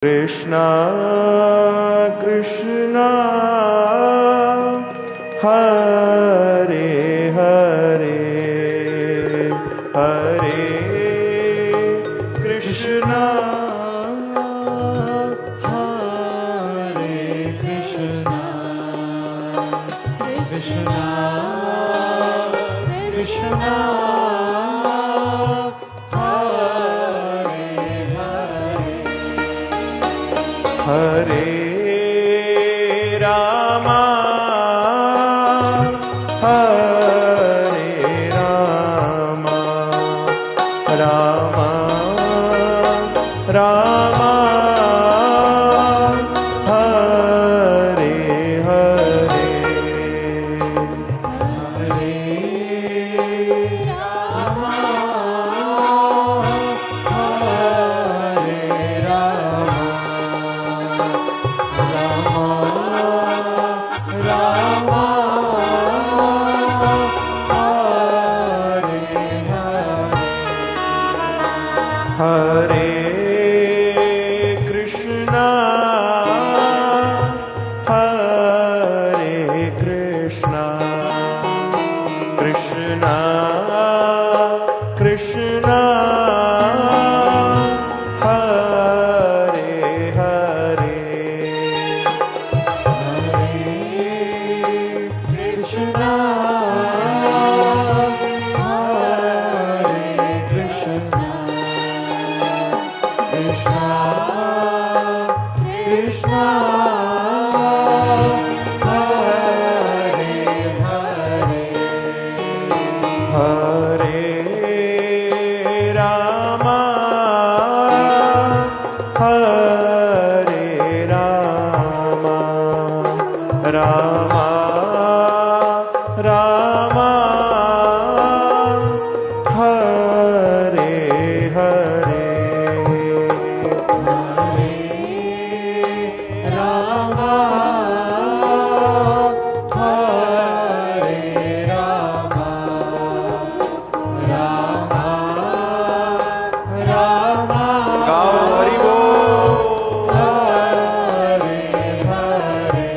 कृष्णा कृष्णा हरे हरे हरे कृष्णा हरे कृष्णा कृष्णा कृष्णा हरे रामा हरे रामा रामा रामा हरे हरे हरे रामा हरे रामा रामा हरे कृष्णा हरे कृष्णा कृष्णा कृष्णा हरे हरे कृष्णा हरे कृष्णा कृष्णा कृष्णा हरे हरे हरे रामा हरे रामा रामा रामा हरे हरे रामा हरे रामा रामा रामा गाओ हरि बोल हरे हरे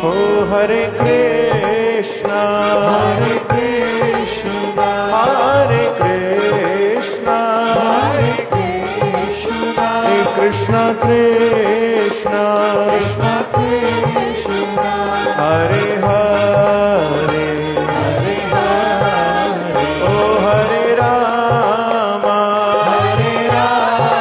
हो हरे कृष्णा हरे कृष्णा हरे कृष्णा हरे कृष्णा कृष्णा कृष्णा कृष्णा कृष्णा हरे हरे हरे हरे ओ हरे रामा हरे रामा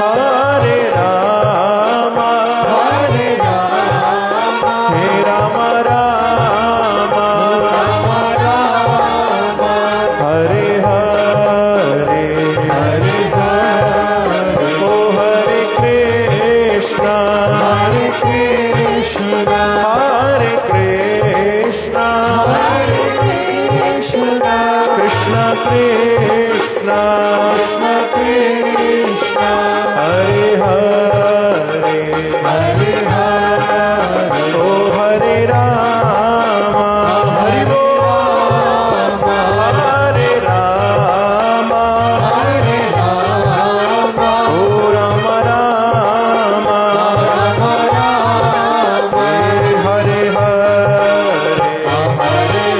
हरे रामा हरे रामा हे राम राम राम राम हरे हरे हरे हरे ओ हरे कृष्णा हरे कृष्णा हरे कृष्णा हरे कृष्णा कृष्णा कृष्णा कृष्णा कृष्णा हरे हरे हरे हरे ओ हरे रामा हरि बोल हरे रामा हरे रामा ओ राम राम राम राम हरे हरे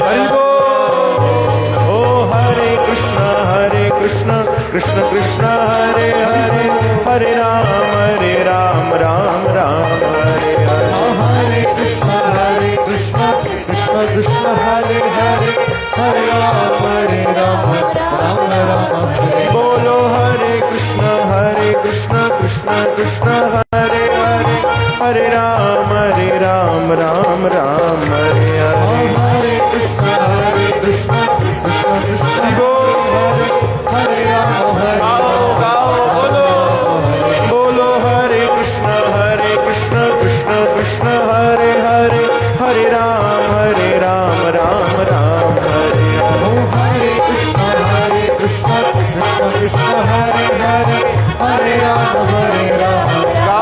हरि बोल ओ हरे कृष्ण कृष्ण कृष्ण हरे हरे हरे राम राम राम हरे हरे हरे कृष्ण कृष्ण कृष्ण हरे हरे हरे राम राम राम हरे बोलो हरे कृष्ण कृष्ण कृष्ण हरे हरे हरे राम राम राम हरे हरे हरे कृष्ण कृष्ण कृष्ण हरे राम गाओ गाओ बोलो बोलो हरे कृष्ण कृष्ण कृष्ण हरे हरे हरे राम राम राम हरे हरे कृष्ण कृष्ण कृष्ण हरे हरे हरे राम गाओ